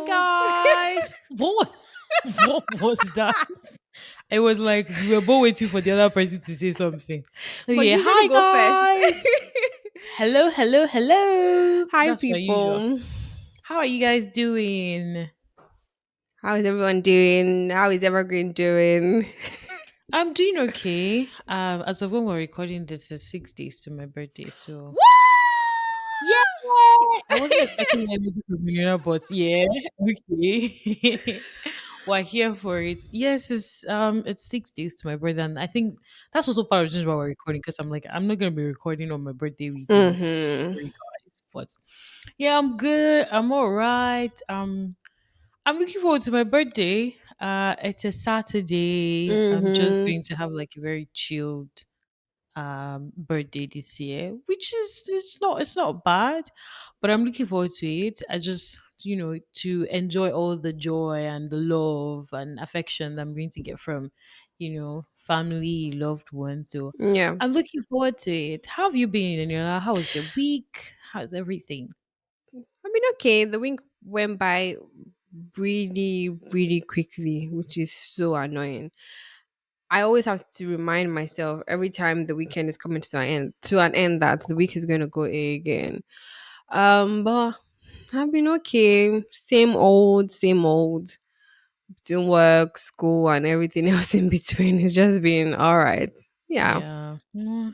people. guys. What was that? It was like we were both waiting for the other person to say something. But Okay, usually hi go first. guys. Hello, hello, hello. Hi, That's my usual. people. How are you guys doing? How is everyone doing? How is Evergreen doing? I'm doing okay. As of when we're recording this, is 6 days to my birthday, so Woo! yeah. I wasn't expecting anything from Millionaire, but yeah, okay. We're here for it. Yes, it's 6 days to my birthday, and I think that's also part of the reason why we're recording because I'm like I'm not gonna be recording on my birthday week, Mm-hmm. sorry guys, but yeah, I'm good. I'm all right. I'm looking forward to my birthday. It's a Saturday. I'm just Mm-hmm. going to have like a very chilled birthday this year, which is it's not bad, but I'm looking forward to it. I just to enjoy all the joy and the love and affection that I'm going to get from family, loved ones. So Yeah. I'm looking forward to it. How have you been, Daniela? How was your week? How's everything? I mean, okay. The week went by really, really quickly, which is so annoying. I always have to remind myself every time the weekend is coming to an end that the week is going to go again. But I've been okay. Same old. Doing work, school, and everything else in between. It's just been all right. Yeah, Yeah,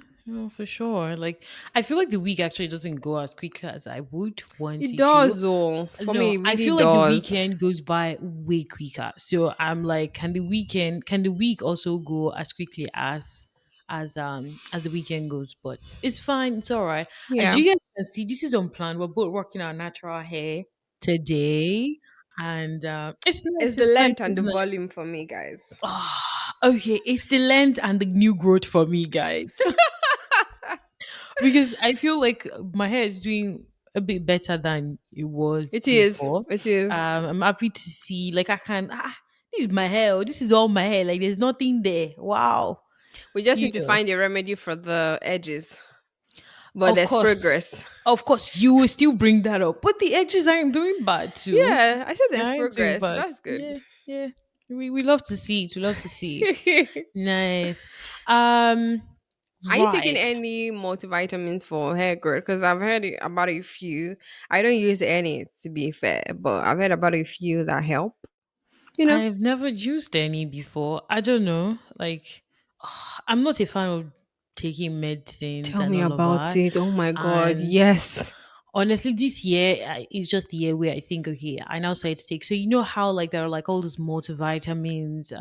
for sure. Like, I feel like the week actually doesn't go as quick as I would want it it to. does. Oh, for No, me, it I really feel like the does. weekend goes by way quicker. So I'm like, can the week also go as quickly as the weekend goes? But it's fine. It's all right. As Yeah, you guys can see, this is unplanned. We're both working our natural hair today, and it's nice. it's the It's nice. length and It's the nice. volume for me, guys. Okay, it's the length and the new growth for me, guys. Because I feel like my hair is doing a bit better than it was It is. before. It is. I'm happy to see like I can this is my hair. This is all my hair. Like there's nothing there. Wow. We just You need to know. find a remedy for the edges, but Of there's course. progress. Of course, you will still bring that up. But the edges aren't doing bad too. Yeah, I said They there's aren't doing progress. bad. That's good. Yeah, yeah. We love to see it. We love to see it. Nice. Um Are you taking right. any multivitamins for hair growth? Because I've heard about a few. I don't use any to be fair, but I've heard about a few that help. You know, I've never used any before. I don't know. Like, I'm not a fan of taking medicines tell and me all of about that. it. Oh my god, And yes. honestly, this year is just the year where I think, okay, I now say it's take. So you know how like there are like all these multivitamins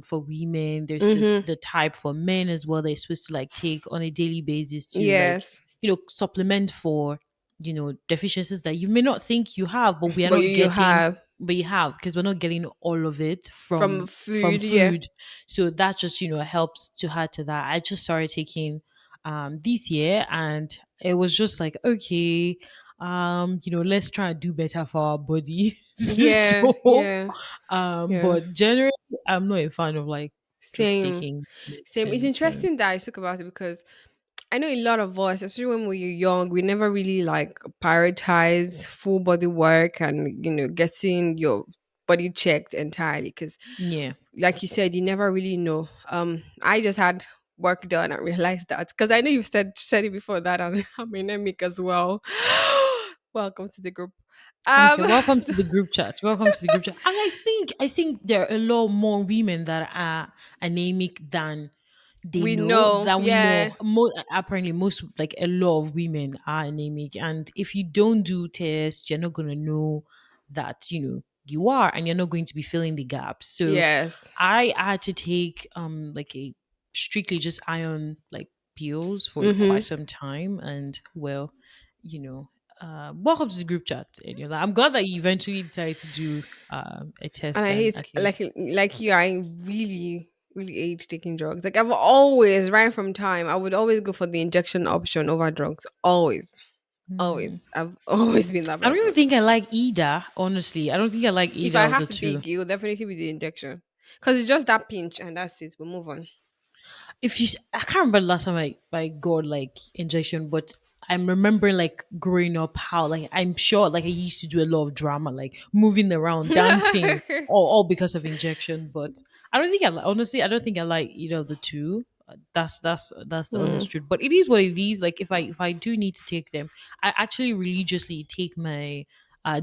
for women. There's this Mm-hmm. the type for men as well. They're supposed to like take on a daily basis to like Yes, supplement for deficiencies that you may not think you have, but we are but not you getting. have But you have because we're not getting all of it from from food. Yeah, food, so that just helps to add to that. I just started taking this year, and it was just like okay, let's try and do better for our bodies. yeah, So yeah, yeah. but generally I'm not a fan of like just Same, taking same. It's medicines. So interesting that I speak about it because I know a lot of us, especially when we were young, we never really like prioritize full body work and getting your body checked entirely because, yeah, like you said, you never really know. I just had work done and realized that because I know you've said it before that I'm anemic as well. Welcome to the group. okay, Um, welcome to the group chat. Welcome to the group chat. And I think there are a lot more women that are anemic than they we know know, that we yeah, know. Apparently, most like a lot of women are anemic, and if you don't do tests, you're not gonna know that you are, and you're not going to be filling the gaps. So, yes. I had to take like a strictly just iron like pills for quite Mm-hmm. some time, and well, you know. Welcome to the group chat. And I'm glad that you eventually decided to do a And test I and hate at least. like you, I really, really hate taking drugs. Like I've always, right from time, I would always go for the injection option over drugs. Always. Hmm. Always. I've always been that I don't even person. think I like either, honestly. I don't think I like If either I of have the to two. pick, it will definitely be the injection. Because it's just that pinch and that's it. We'll move on. I can't remember the last time I got like injection, but I'm remembering like growing up how like I'm sure like I used to do a lot of drama, like moving around, dancing, all because of injection. But I don't think honestly, I don't think I like either of the two. That's the Hmm, honest truth. But it is what it is. Like if I do need to take them, I actually religiously take my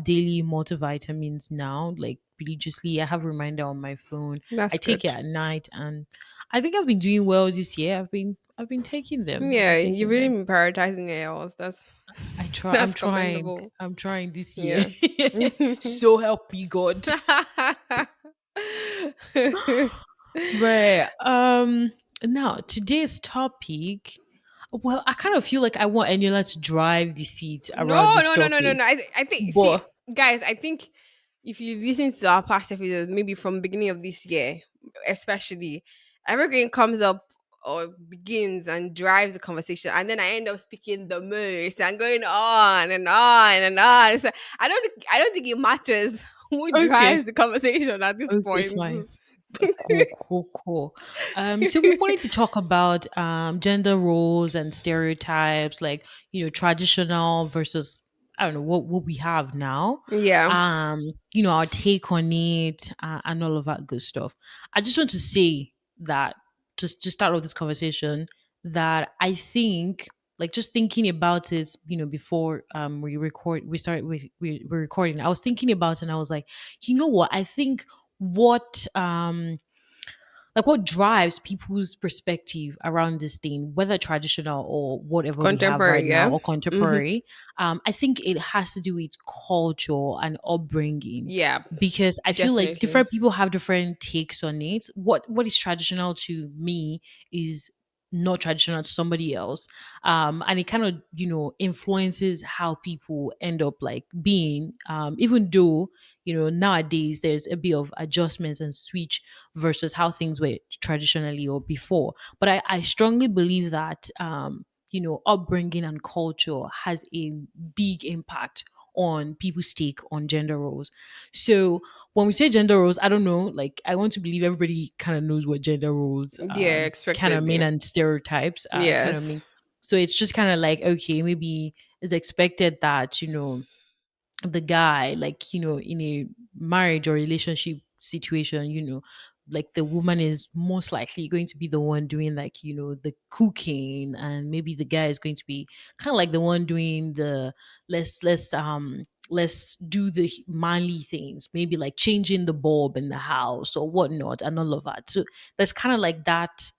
daily multivitamins now. Like religiously, I have a reminder on my phone. I that's take it good. at night, and I think I've been doing well this year. I've been taking them. I've Yeah, been you taking really them. been prioritizing your health. That's I try. I'm that's trying. commendable. I'm trying this year. Yeah. So help me God. Right. Now today's topic. Well, I kind of feel like I want Eniola to drive the seat around No, this no, no, no, no, topic, no. I think, see, but guys, I think if you listen to our past episodes, maybe from beginning of this year, especially, evergreen comes up or begins and drives the conversation, and then I end up speaking the most and going on and on and on. So I don't think it matters who okay. drives the conversation at this Okay, point. fine. Cool, cool, cool. So we wanted to talk about gender roles and stereotypes, like traditional versus I don't know what we have now. Yeah, Our take on it and all of that good stuff. I just want to say that just to start off this conversation, that I think like just thinking about it, before we're recording. I was thinking about it and I was like, you know what? I think what what drives people's perspective around this thing, whether traditional or whatever we have right contemporary. now Yeah, or hmm, contemporary, I think it has to do with culture and upbringing. yeah, Because I feel like definitely. different people have different takes on it. What is traditional to me is not traditional to somebody else, and it kind of influences how people end up like being, even though nowadays there's a bit of adjustments and switch versus how things were traditionally or before. But I strongly believe that upbringing and culture has a big impact on people's take on gender roles. So when we say gender roles, I don't know, like I want to believe everybody kind of knows what gender roles Yeah, kind of mean, expectedly. and stereotypes kind of Yes. mean. So it's just kind of like, okay, maybe it's expected that the guy, like in a marriage or relationship situation, like the woman is most likely going to be the one doing like the cooking, and maybe the guy is going to be kind of like the one doing the let's do the manly things, maybe like changing the bulb in the house or whatnot and all of that. So there's kind of like that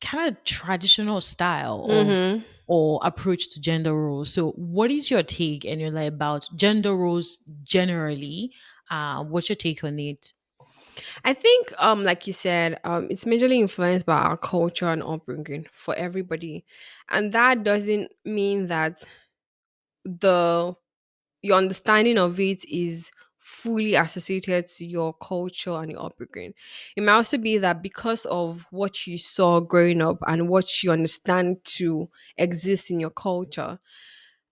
kind of traditional style of Mm-hmm. or approach to gender roles. So what is your take and you're like about gender roles generally? What's your take on it? I think, like you said, it's majorly influenced by our culture and upbringing for everybody, and that doesn't mean that the your understanding of it is fully associated to your culture and your upbringing. It might also be that because of what you saw growing up and what you understand to exist in your culture,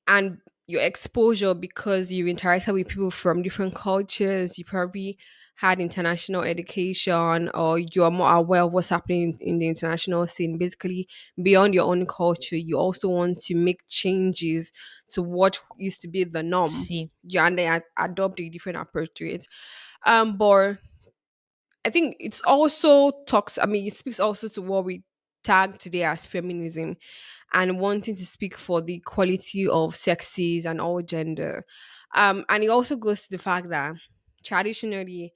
and your exposure because you interacted with people from different cultures, you probably had international education, or you're more aware of what's happening in the international scene. Basically, beyond your own culture, you also want to make changes to what used to be the norm. See. Yeah, and then adopt a different approach to it. But I think it's also talks. I mean, it speaks also to what we tag today as feminism, and wanting to speak for the equality of sexes and all gender. And it also goes to the fact that traditionally,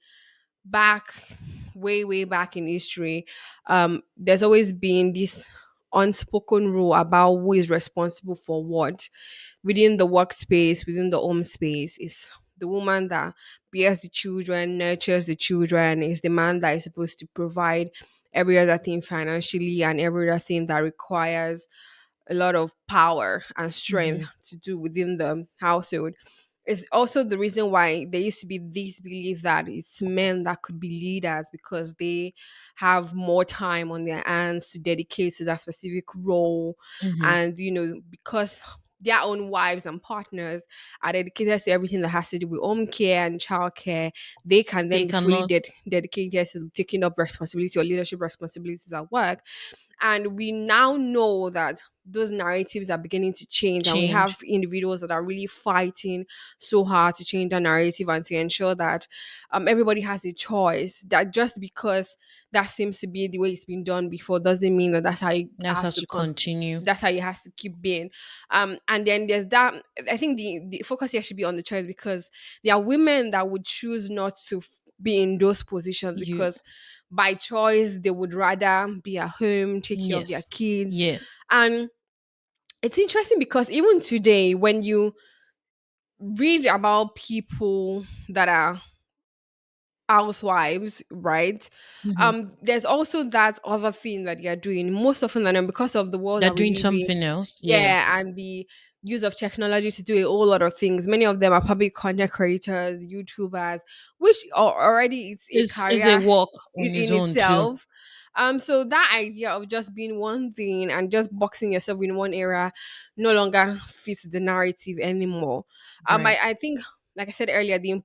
back way back in history, there's always been this unspoken rule about who is responsible for what within the workspace, within the home space. Is the woman that bears the children, nurtures the children, is the man that is supposed to provide every other thing financially and every other thing that requires a lot of power and strength Hmm. to do within the household. It's also the reason why there used to be this belief that it's men that could be leaders because they have more time on their hands to dedicate to that specific role. Hmm. And, because their own wives and partners are dedicated to everything that has to do with home care and childcare, they can They then be fully cannot. dedicated to taking up responsibility or leadership responsibilities at work. And we now know that those narratives are beginning to change, and we have Change. individuals that are really fighting so hard to change the narrative and to ensure that everybody has a choice. That just because that seems to be the way it's been done before doesn't mean that that's how it That's has has to to come. continue. That's how it has to keep being. And then there's that. I think the focus here should be on the choice, because there are women that would choose not to be in those positions You because by choice they would rather be at home, take care of their yes. kids. Yes. And it's interesting because even today, when you read about people that are housewives, right? Hmm. There's also that other thing that you're doing most often than not, because of the world They're that we doing live in. something else. Yeah. Yeah, and the use of technology to do a whole lot of things. Many of them are probably content creators, YouTubers, which are already it's a Is a career walk on his in own too. itself. So that idea of just being one thing and just boxing yourself in one area no longer fits the narrative anymore. Right. I think, like I said earlier, the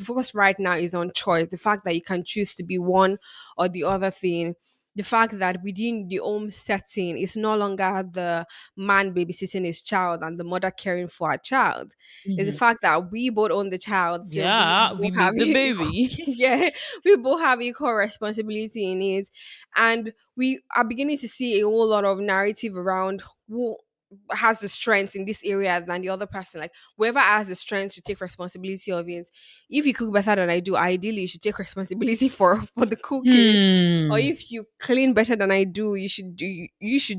focus right now is on choice. The fact that you can choose to be one or the other thing. The fact that within the home setting, it's no longer the man babysitting his child and the mother caring for her child. It's the Hmm. fact that we both own the child, so we Yeah, we both have made the baby. yeah, we both have equal responsibility in it. And we are beginning to see a whole lot of narrative around who has the strength in this area than the other person. Like whoever has the strength should take responsibility of it. If you cook better than I do, ideally you should take responsibility for the cooking. Or Hmm. if you clean better than I do, you should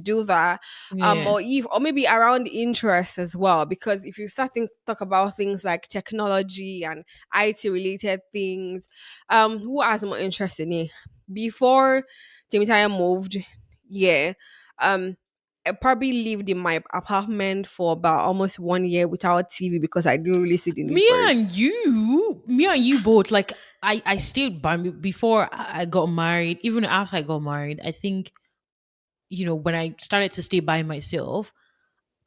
do that. Yeah. Or maybe around interest as well. Because if you start talk about things like technology and IT related things, who has more interest in it? Before Temitaya moved, yeah. Um I probably lived in my apartment for about almost 1 year without TV because I didn't really see the need for it. Me and you both. Like I stayed by me before I got married. Even after I got married, I think when I started to stay by myself,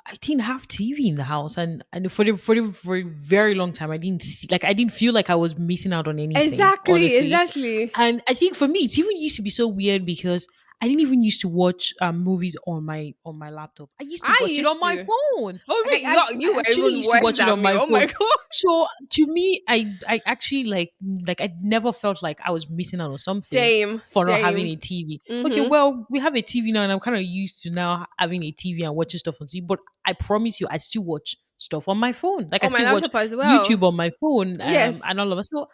I didn't have TV in the house, and for a very long time, I didn't see, like, I didn't feel like I was missing out on anything, Exactly, honestly. exactly. And I think for me, it even used to be so weird because I didn't even used to watch movies on my laptop. I used to I watch it on used my to. phone. Oh, Like wait, you I were actually even used to worse watch it on than me. my Oh my phone. god. So to me, I actually like I never felt like I was missing out on something Same, for not having same. a TV. Okay, Mm-hmm. well, we have a TV now, and I'm kind of used to now having a TV and watching stuff on TV. But I promise you, I still watch stuff on my phone. Like I On my still watch laptop as well. YouTube on my phone, Yes. and all of us. So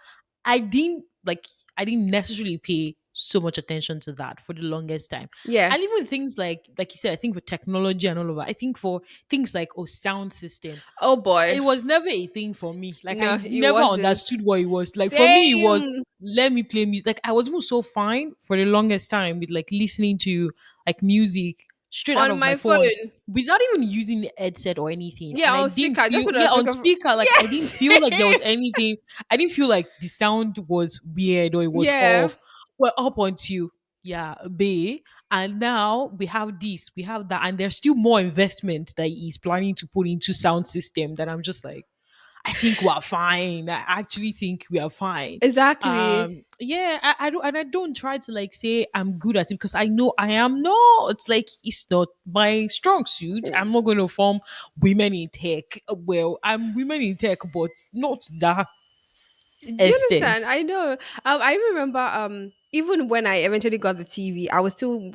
I didn't like I didn't necessarily pay so much attention to that for the longest time. Yeah. And even things like you said, I think for technology and all of that, I think for things like sound system, Oh boy. it was never a thing for me. Like No, I it never wasn't. understood what it was. Like for me, it was Same. let me play music. Like I was even so fine for the longest time with like listening to like music straight out On of my my phone phone. without even using the headset or anything. Yeah, And I on didn't speaker. Just feel put it on yeah on speaker. speaker. Like I didn't Yes. feel like there was anything. I didn't feel like the sound was weird or it was Yeah. off. Well, up until yeah, B. And now we have this, we have that, and there's still more investment that he's planning to put into sound system that I'm just like, I think we're fine. I actually think we are fine. Exactly. Yeah, I don't try to like say I'm good at it because I know I am not. It's like it's not my strong suit. I'm not going to form women in tech. Well, I'm women in tech, but not that Do you understand? extent. I know. I remember. Even when I eventually got the TV, I was still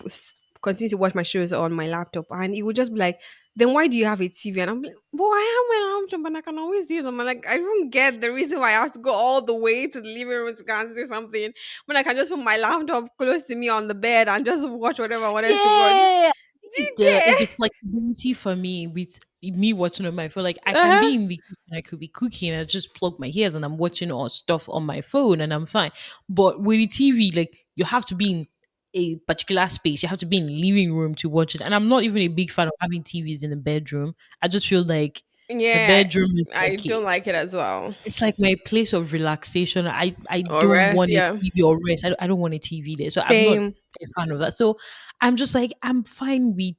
continue to watch my shows on my laptop, and it would just be like, "Then why do you have a TV?" And I'm like, "Well, I have my laptop, and I can always use them." I'm like, I don't get the reason why I have to go all the way to the living room to go and do something when I can just put my laptop close to me on the bed and just watch whatever I wanted to watch. Yeah. I think it's Did the flexibility for me with me watching on my phone. Like I can uh-huh. be in the kitchen, I could be cooking, I just plug my ears and I'm watching all stuff on my phone and I'm fine. But with the TV, like you have to be in a particular space. You have to be in the living room to watch it. And I'm not even a big fan of having TVs in the bedroom. I just feel like the Yeah, bedroom is I like don't like it as well. it's like my place of relaxation. I Or don't rest, want a yeah. TV or rest. I don't want a TV there. So I'm not Same. a fan of that. So I'm just like I'm fine with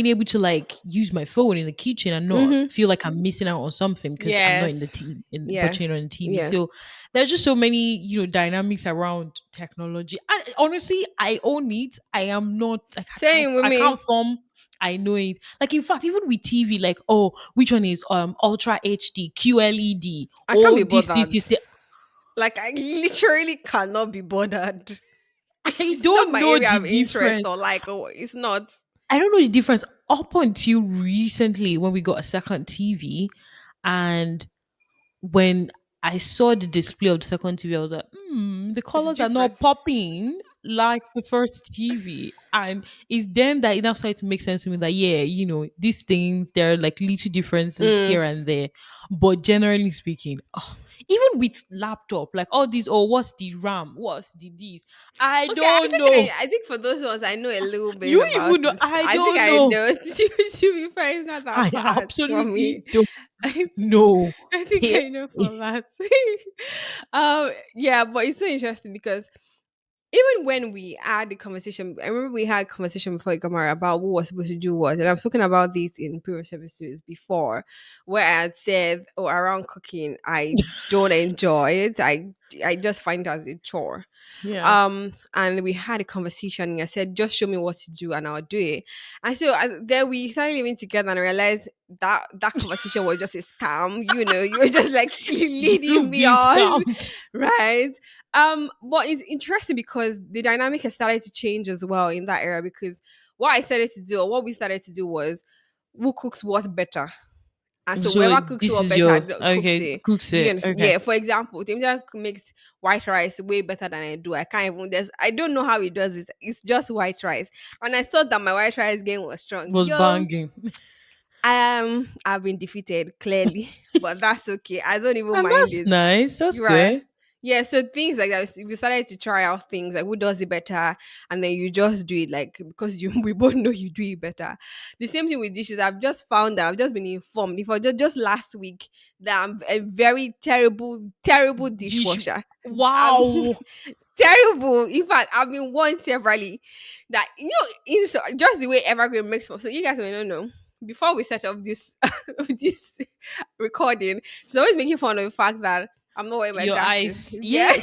being able to like use my phone in the kitchen and not Mm-hmm. feel like I'm missing out on something because I'm not in the Yes. Yeah. watching it on the TV. Yeah. So there's just so many, dynamics around technology. And honestly, I own it. I am not like Same with I can't me. form. I know it. Like in fact, even with TV, like oh, which one is Ultra HD, QLED, I can't all be this, bothered. this, this. Like I literally cannot be bothered. I It's not don't my know area the of interest difference. or like oh it's not. I don't know the difference up until recently when we got a second TV, and when I saw the display of the second TV, I was like, the It's colors are different. not popping like the first TV. And it's then that it now started to make sense to me that, yeah, these things, there are like little differences Mm. here and there. But generally speaking, even with laptop, like all these, oh, what's the RAM? What's the this? I Okay, I don't think know. I think for those ones I know a little bit You about even know, it. I I think don't I know. know. To be fair, it's not I that bad for me. absolutely don't I know. I think Here. I know for that. Yeah, but it's so interesting because even when we had the conversation, I remember we had conversation before it got married about what was supposed to do what, and I've spoken about this in previous episodes before, where I had said, "Oh, around cooking, I don't enjoy it. I just find it as a chore." Yeah. And we had a conversation. And I said, "Just show me what to do, and I'll do it." And so then we started living together, and I realized that conversation was just a scam. You were just like leading You've me been on, scammed. right? But it's interesting because the dynamic has started to change as well in that era because what I started to do or what we started to do was who cooks what better. And so So whoever cooks this what is better your cooks okay, it. cooks Do you it. understand? Okay. Yeah. For example, Timja makes white rice way better than I do. I can't even. I don't know how he does it. It's just white rice. And I thought that my white rice game was strong. Was Yo, banging. I've been defeated clearly, but that's okay. I don't even And mind that's it. nice. That's You're right. good. Yeah, so things like that. If you started to try out things like who does it better, and then you just do it like because you we both know you do it better. The same thing with dishes. I've just found out. I've just been informed. If I just last week that I'm a very terrible, terrible Dish. dishwasher. I'm Wow. terrible. In fact, I've been warned severally that just the way Evergreen makes. So you guys may not know. Before we set up this this recording, she's always making fun of the fact that I'm not wearing my Your glasses. eyes. Yeah. Yeah.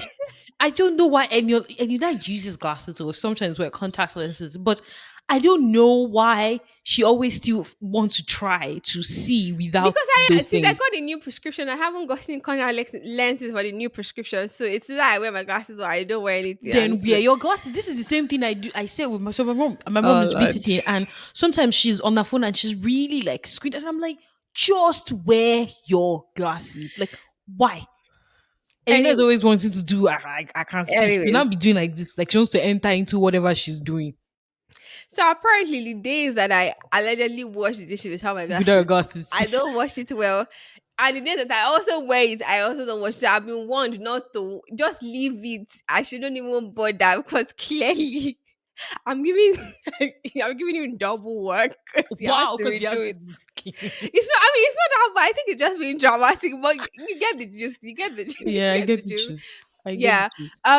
I don't know why any that uses glasses or sometimes wear contact lenses, but I don't know why she always still wants to try to see without Because I those since I things. got the new prescription, I haven't gotten contact lenses for the new prescription. So it's either I wear my glasses or I don't wear anything. Then And wear your glasses. This is the same thing I do. I say with my so my mom oh is Lord. visiting, and sometimes she's on the phone and she's really like squint, and I'm like, just wear your glasses. Like, why? And you know, Any, always wanting to do. I can't see. She'll anyways, not be doing like this. Like she wants to enter into whatever she's doing so apparently the days that I allegedly wash the dishes without my without her glasses, glasses. I don't wash it well. And the days that I also wear it, I also don't wash it. I've been warned not to just leave it. I shouldn't even bother because clearly I'm giving I'm giving him double work because he has Wow, to because he has redo to it. be clean. It's not. I mean, it's not that bad. I think it's just being dramatic, but you get the gist. You get the you Yeah, I get the get the gist. gist. I get the Yeah.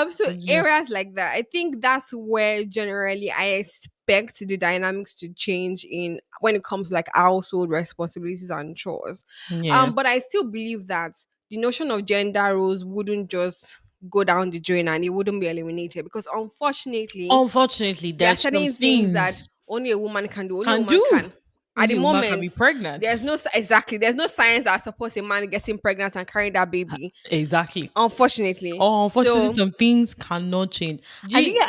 gist. So Yeah. areas like that, I think that's where generally I expect the dynamics to change in when it comes to like household responsibilities and chores. Yeah. But I still believe that the notion of gender roles wouldn't just go down the drain and it wouldn't be eliminated because unfortunately Unfortunately, there are there's some certain things that things only a woman can do. Only a can woman do. can. At the Only a woman can moment, be pregnant. there's no science that supports a man getting pregnant and carrying that baby. Exactly. Unfortunately, Oh, unfortunately, so some things cannot change. I think G,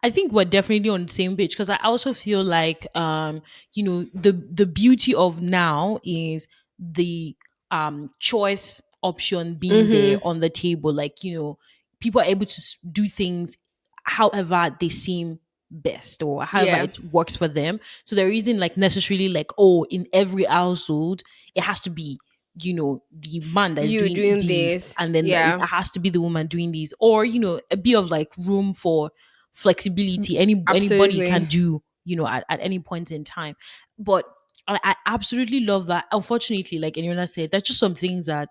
I think we're definitely on the same page because I also feel like the beauty of now is the choice option being there mm-hmm, on the table. Like people are able to do things however they seem best or however yeah, it works for them. So there isn't like necessarily like oh in every household it has to be the man that is you doing doing these this, and then it yeah, has to be the woman doing these or a bit of like room for flexibility anybody can absolutely. do at any point in time but I absolutely love that unfortunately like Ariana said there's just some things that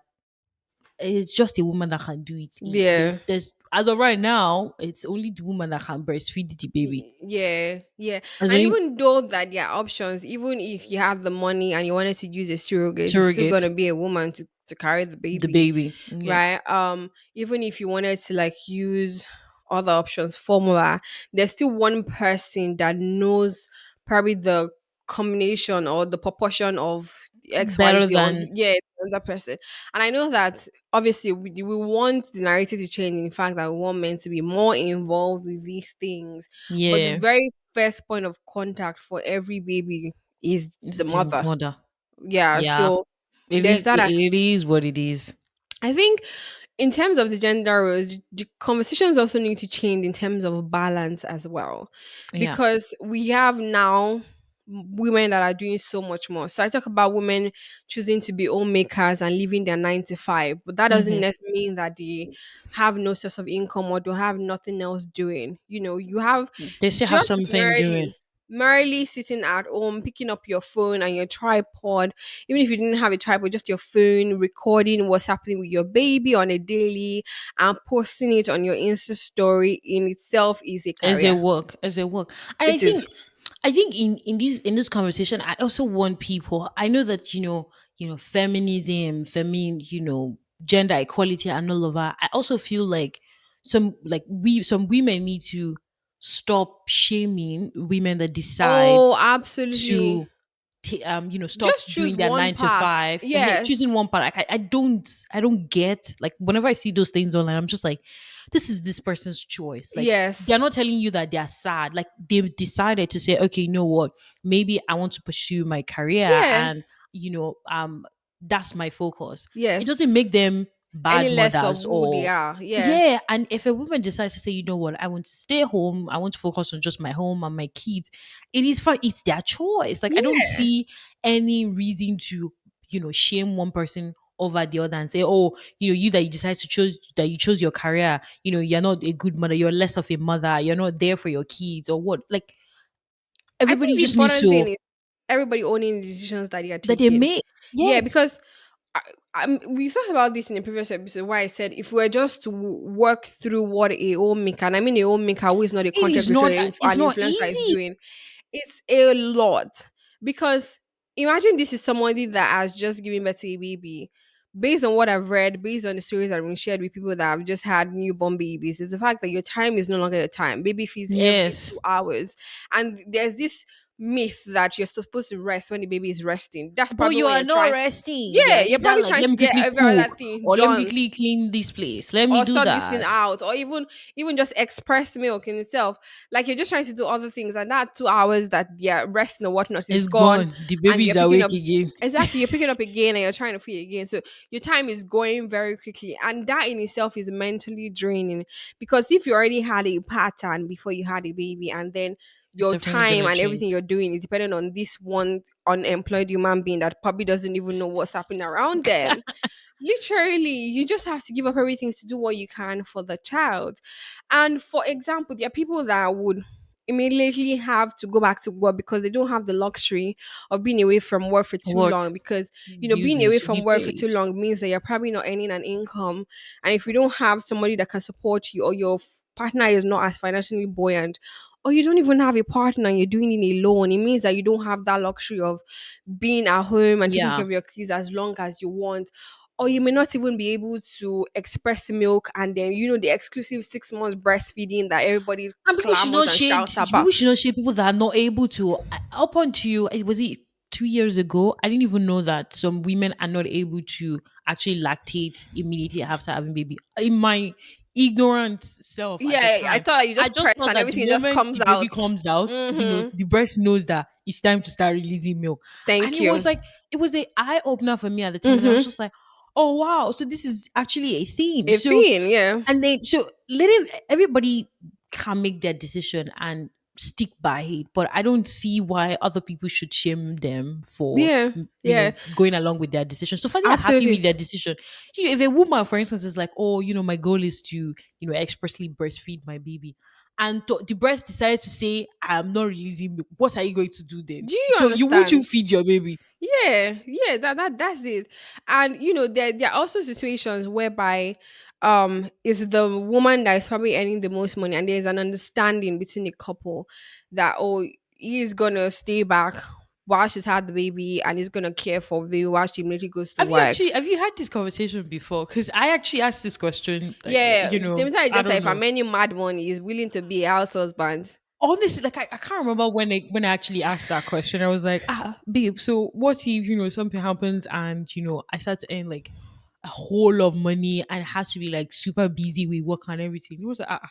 it's just a woman that can do it. Yeah. There's as of right now, it's only the woman that can breastfeed the baby. Yeah, yeah. It's And only even though that there are options, even if you have the money and you wanted to use a surrogate, it's still surrogate gonna be a woman to carry the the baby, baby. Yeah, right? Even if you wanted to like use other options, formula, there's still one person that knows probably the combination or the proportion of better XYZ or than yeah, the other person. And I know that obviously we want the narrative to change in the fact that we want men to be more involved with these things, but the yeah. very first point of contact for every baby is It's the the mother. mother. Yeah, Yeah, so there's that. it is what it is. I think in terms of the gender roles, the conversations also need to change in terms of balance as well, Yeah. because we have now women that are doing so much more. So I talk about women choosing to be homemakers and leaving their 9 to 5, but that doesn't Hmm. necessarily mean that they have no source of income or don't have nothing else doing. You know, you have They still have just something doing. merely sitting at home, picking up your phone and your tripod, even if you didn't have a tripod, just your phone, recording what's happening with your baby on a daily and posting it on your Insta story in itself is a As a career. work, as a work. And It is. I think in this conversation, I also want people. I know that feminism, gender equality and all of that. I also feel like some women need to stop shaming women that decide Oh, absolutely. to stop Just doing choose their one nine to path. five and Yes. choosing one part. Like, I don't get, like, whenever I see those things online, I'm just like, this is this person's choice. Like, Yes. they're not telling you that they're sad. Like, they've decided to say, okay, you know what, maybe I want to pursue my career, Yeah. and that's my focus. It Yes. doesn't make them Any bad less of mothers who they or are. yeah. Yes. And if a woman decides to say, you know what, I want to stay home, I want to focus on just my home and my kids, it is fine. It's their choice. Like, I don't Yeah. see any reason to, shame one person over the other and say, oh, you that you decide to choose that you chose your career, you're not a good mother, you're less of a mother, you're not there for your kids or what. Like, I think everybody the just needs important to thing is everybody owning the decisions that they are that they taking. make. Yeah, Yes. because we talked about this in a previous episode where I said if we're just to work through what a homemaker, and I mean a homemaker who is not a It content is creator, not an it's not influencer is easy. doing, it's a lot. Because imagine this is somebody that has just given birth to a baby. Based on what I've read, based on the stories that have been shared with people that have just had newborn babies, is the fact that your time is no longer your time. Baby feeds every Yes. 2 hours. And there's this myth that you're supposed to rest when the baby is resting. That's But probably you when are you're not trying. resting. You're Yeah, you're either probably like, trying let to me get quickly every other cook thing or let me done quickly clean this place. Let me or do sort this thing that. out, or even just express milk in itself. Like you're just trying to do other things, and that 2 hours that you're resting or whatnot is It's gone, gone. The and baby you're is picking awake up. again. Exactly, you're picking up again, and you're trying to feed again. So your time is going very quickly, and that in itself is mentally draining. Because if you already had a pattern before you had a baby, and then It's your definitely time gonna and change. everything you're doing is dependent on this one unemployed human being that probably doesn't even know what's happening around them. Literally, you just have to give up everything to do what you can for the child. And for example, there are people that would immediately have to go back to work because they don't have the luxury of being away from work for too Work long, because being using away to be from work for too paid. long means that you're probably not earning an income. And if you don't have somebody that can support you, or your partner is not as financially buoyant, or you don't even have a partner and you're doing it alone, it means that you don't have that luxury of being at home and taking care Yeah. of your kids as long as you want. Or you may not even be able to express milk, and then the exclusive 6 months breastfeeding that everybody And clamors and shouts about. people should not shade people that are not able to. Up until was it 2 years ago, I didn't even know that some women are not able to actually lactate immediately after having baby. In my ignorant self at the Yeah, I time, thought you I just just press thought and that the everything just moment comes the baby out. comes out, Mm-hmm. the breast knows that it's time to start releasing milk. And Thank you. it was a eye opener for me at the time, and I was Mm-hmm. just like, oh wow, so this is actually a thing. A So thing, yeah. and then so let everybody can make their decision and stick by it, but I don't see why other people should shame them for Yeah, yeah, going along with their decision. So far they are happy with absolutely. their decision. If a woman, for instance, is like, oh, my goal is to expressly breastfeed my baby, and the breast decided to say, I'm not releasing milk, what are you going to do then? Do you So you would you understand? feed your baby? Yeah, yeah, that's it. And there are also situations whereby it's the woman that is probably earning the most money, and there's an understanding between the couple that, oh, he's gonna stay back while she's had the baby, and he's gonna care for the baby while she immediately goes to work. Have you had this conversation before? Because I actually asked this question, like, Yeah, the time I just like, don't if I'm know. any mad one, he's willing to be a house husband. Honestly, like I can't remember when I actually asked that question. I was like, babe, so what if, something happens and I start to earn like a whole lot of money and have to be like super busy with work and everything. He was like,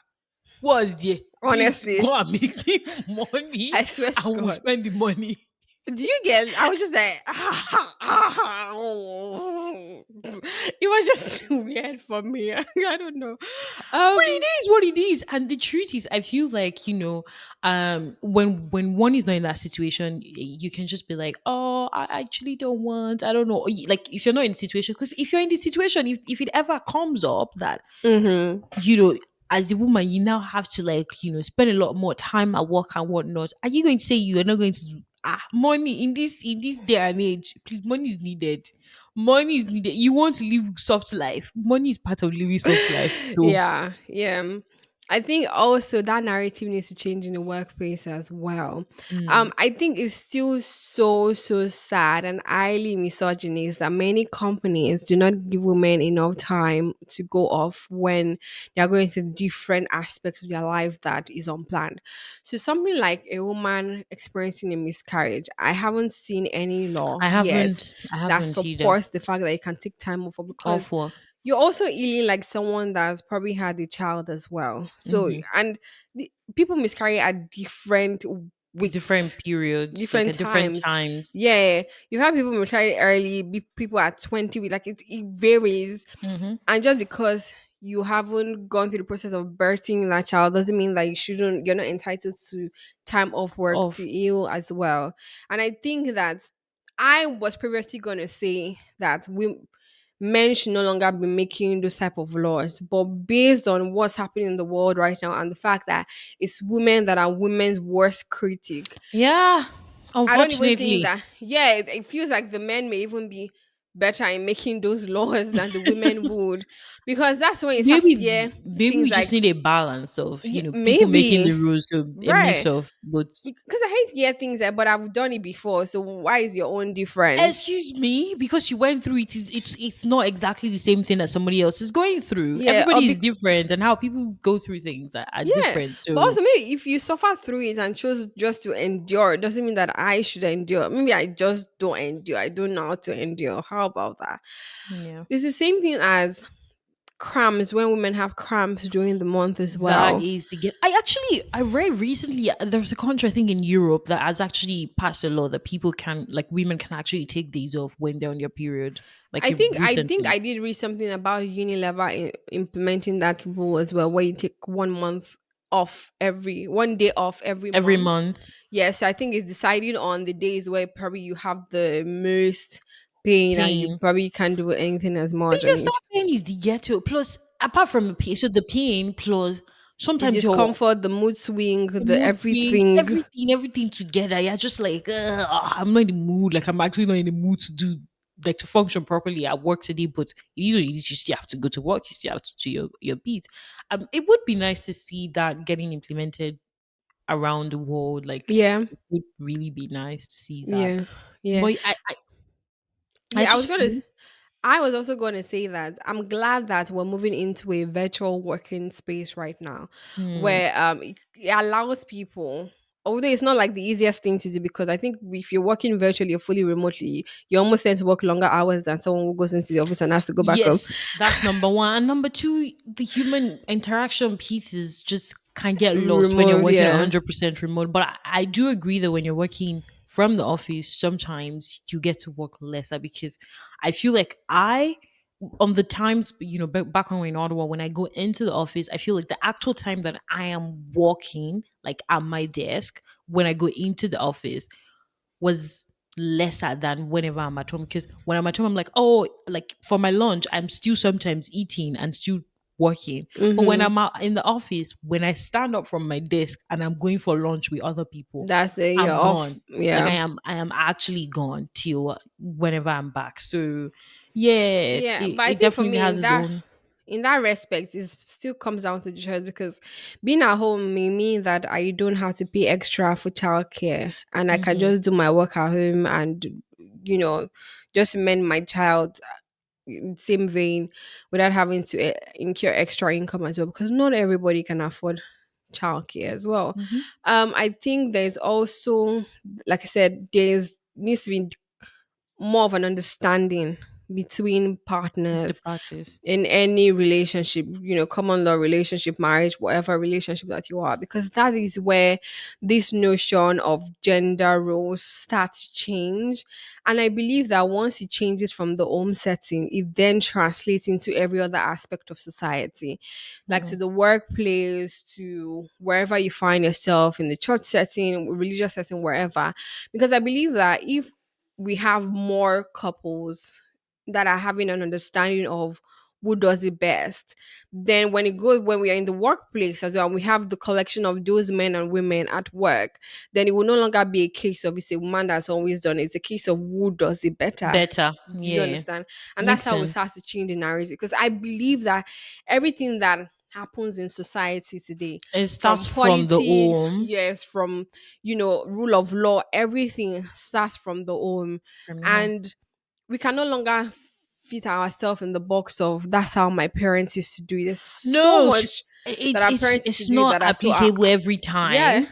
what's there? Please Honestly, go and make the money I swear to and we'll God. spend the money. Do you get? I was just like, it was just too weird for me. I don't know. But it is what it is. And the truth is, I feel like, when one is not in that situation, you can just be like, oh, I actually don't want, I don't know. Like if you're not in the situation, because if you're in the situation, if it ever comes up that, Mm-hmm. you know, as a woman, you now have to like, spend a lot more time at work and whatnot. Are you going to say you're not going to do money in this day and age? Please, money is needed. Money is needed. You want to live soft life. Money is part of living soft life. So Yeah, yeah. I think also that narrative needs to change in the workplace as well. mm, I think it's still so sad and highly misogynist that many companies do not give women enough time to go off when they are going through different aspects of their life that is unplanned. So something like a woman experiencing a miscarriage, I haven't seen any law yet I that haven't either. supports the fact that you can take time off, because Off work. you're also healing like someone that's probably had a child as well. So, Hmm. and people miscarry at different Different weeks, periods, like different at different times. times. Yeah, you have people miscarry early, people at 20, like it varies. Hmm. And just because you haven't gone through the process of birthing that child doesn't mean that you're not entitled to time off work to Off. heal as well. And I think that I was previously going to say that men should no longer be making those type of laws, but based on what's happening in the world right now and the fact that it's women that are women's worst critic, Yeah. I don't even think Unfortunately. that. Yeah, it feels like the men may even be better in making those laws than the women would, because that's when you start to hear Maybe things we just like, need a balance of, people making the maybe, rules, so a mix right, of both. because I hate to hear things like, but I've done it before, so why is your own different? Excuse me, because you went through it, it's not exactly the same thing that somebody else is going through. Yeah, or Everybody is different, and how people go through things are yeah, different. but So also maybe if you suffer through it and chose just to endure, it doesn't mean that I should endure. Maybe I just don't endure. I don't know how to endure. How about that? yeah. It's the same thing as cramps, when women have cramps during the month as That well. is the get. I read recently, there's a country I think in Europe that has actually passed a law that people can, like, women can actually take days off when they're on their period. Like I think recently, I did read something about Unilever implementing that rule as well, where you take 1 month off, every 1 day off every every month. month. Yes, I think it's deciding on the days where probably you have the most pain and you Pain. probably can't do anything as much on Because it. that pain is the ghetto. Plus, apart from the pain, so the pain plus The sometimes your discomfort, the mood swing, the mood swings, everything. everything together. You're just like, I'm not in the mood. Like I'm actually not in the mood to do, like, to function properly at work today. But you still have to go to work. You still have to do your beat. It would be nice to see that getting implemented around the world. Like Yeah, it would really be nice to see that. yeah, yeah, But I yeah. just feel. I was also going to say that I'm glad that we're moving into a virtual working space right now, Hmm, where it allows people. Although it's not like the easiest thing to do, because I think if you're working virtually or fully remotely, you almost tend to work longer hours than someone who goes into the office and has to go back home. yes, that's number one. And number two, the human interaction pieces just can get lost when you're Remote, working yeah, 100% remote. But I do agree that when you're working from the office, sometimes you get to work lesser because I feel like on the times, back when we're in Ottawa, when I go into the office, I feel like the actual time that I am walking, like at my desk, when I go into the office, was lesser than whenever I'm at home. Because when I'm at home, I'm like, oh, like for my lunch, I'm still sometimes eating and still working. But when Mm-hmm. I'm out in the office, when I stand up from my desk and I'm going for lunch with other people, That's it. You're I'm off. gone. Like Yeah. I am actually gone till whenever I'm back. So yeah, Yeah, but I it think for definitely me has its own. in that respect, it still comes down to the choice because being at home may mean that I don't have to pay extra for childcare and I can Mhm. just do my work at home and you know just mend my child in the same vein without having to incur extra income as well because not everybody can afford childcare as well. Mhm. I think there's also, like I said, there's needs to be more of an understanding between The partners parties. in any relationship, common law relationship, marriage, whatever relationship that you are, because that is where this notion of gender roles starts to change. And I believe that once it changes from the home setting, it then translates into every other aspect of society, like to Mhm. the workplace, to wherever you find yourself in the church setting, religious setting, wherever. Because I believe that if we have more couples that are having an understanding of who does it best. Then when we are in the workplace as well, and we have the collection of those men and women at work, then it will no longer be a case of it's a woman that's always done it. It's a case of who does it better. Better. Do you Yeah. understand? And that's Makes how we sense. start to change the narrative. Because I believe that everything that happens in society today, It from starts from the politics, home. yes, from rule of law, everything starts from the home. From the home. And we can no longer fit ourselves in the box of that's how my parents used to do it. There's so No, much that our parents used to it's do not that are so applicable every yeah, time. that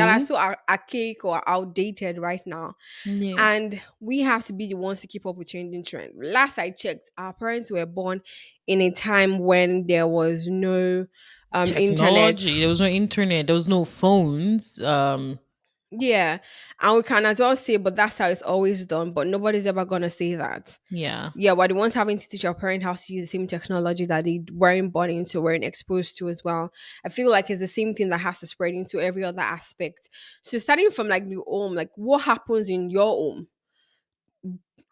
are No. so archaic or outdated right now. Yeah. And we have to be the ones to keep up with changing trend. Last I checked, our parents were born in a time when there was no internet. Technology. There was no internet. There was no phones. Yeah. And we can as well say, but that's how it's always done. But nobody's ever gonna say that. Yeah. Yeah, we're the ones having to teach our parent how to use the same technology that they weren't born into, weren't exposed to as well. I feel like it's the same thing that has to spread into every other aspect. So starting from like the home, like what happens in your home,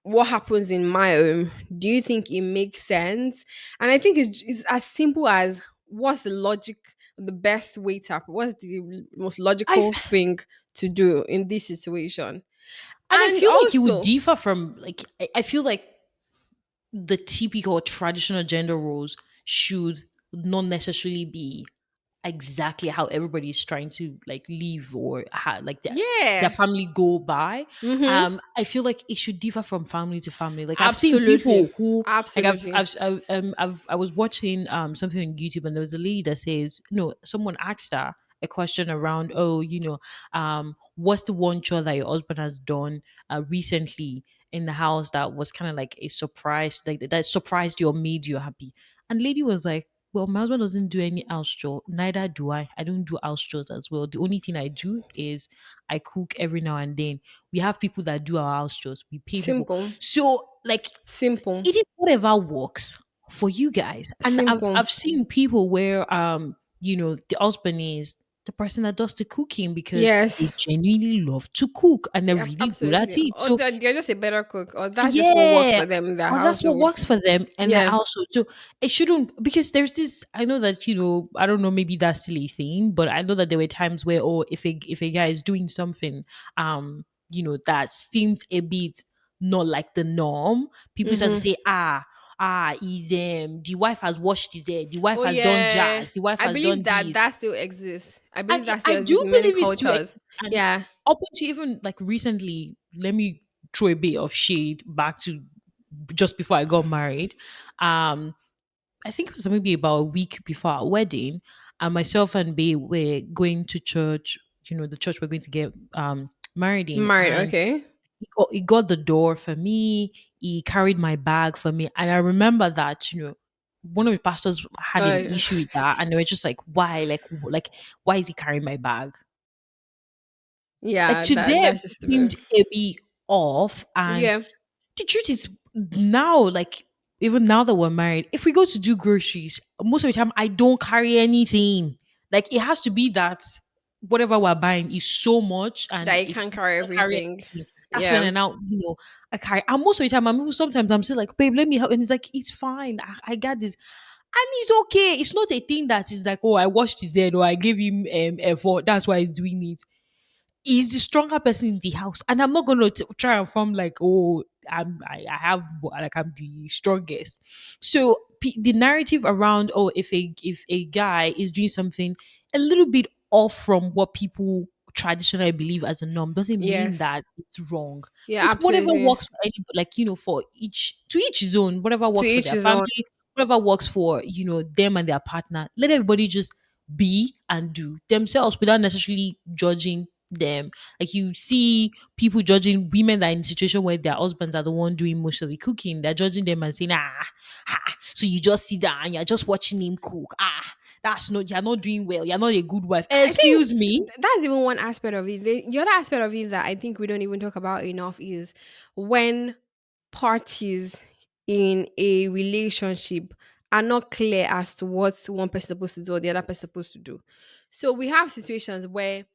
what happens in my home, do you think it makes sense? And I think it's as simple as what's the logic, the best way to what's the most I logical thing to do in this situation. and I And feel like it would also, differ from like I feel like the typical traditional gender roles should not necessarily be exactly how everybody is trying to like live or how like their yeah. family go by. Mm-hmm. I feel like it should differ from family to family. Like I've seen Absolutely. people who like Absolutely. I was watching something on YouTube, and there was a lady that says, no, someone asked her a question around, oh, what's the one chore that your husband has done recently in the house that was kind of like a surprise, like that surprised you or made you happy? And lady was like, well, my husband doesn't do any house chore. Neither do I. I don't do house chores as well. The only thing I do is I cook every now and then. We have people that do our house chores. We pay people. Simple. So like Simple. it is whatever works for you guys. And Simple. I've seen people where the husband is the person that does the cooking because they Yes. genuinely love to cook and they're Yeah, really good at absolutely. it. Or So they're just a better cook. Or that's just what works yeah. for them in their Or that's what household. works for them. And I Yeah. also, so it shouldn't, because there's this, I know that, I don't know, maybe that's still a thing, but I know that there were times where, oh, if a guy is doing something, that seems a bit not like the norm, people start to Mm-hmm. say, is the wife has washed his hair, the wife Oh has done yeah. jazz, the wife I has believe done that this. that still exists. I And believe that I still exists do in many believe it's too, cultures. and Yeah. up until even like recently, let me throw a bit of shade back to just before I got married. Um, I think it was maybe about a week before our wedding, and myself and Babe were going to church. The church we're going to get married in, Married, and okay. he got the door for me. He carried my bag for me, and I remember that one of the pastors had an Uh, issue with that, and they were just like, "Why? Like, why is he carrying my bag?" Like yeah, today that's just seemed a bit off, and yeah. the truth is now, like even now that we're married, if we go to do groceries, most of the time I don't carry anything. Like it has to be that whatever we're buying is so much That and you it can carry can't carry everything. anything. That's when Yeah. I now, I carry. And most of the time, sometimes I'm still like, babe, let me help. And it's like, it's fine. I got this. And it's okay. It's not a thing that is like, oh, I washed his head or I gave him effort. That's why he's doing it. He's the stronger person in the house, and I'm not gonna try and form like, oh, I have like I'm the strongest. So the narrative around, oh, if a guy is doing something a little bit off from what people traditionally believe as a norm, doesn't mean Yes. that it's wrong. Yeah, It's whatever absolutely. works for any, like, for each, to each his own. Whatever To works for each their his own. family, whatever works for them and their partner. Let everybody just be and do themselves without necessarily judging them. Like, you see people judging women that are in a situation where their husbands are the one doing most of the cooking. They're judging them and saying, so you just sit down and you're just watching him cook. That's not, you're not doing well. You're not a good wife. I think Excuse me. that's even one aspect of it. The other aspect of it that I think we don't even talk about enough is when parties in a relationship are not clear as to what one person is supposed to do or the other person is supposed to do. So we have situations where,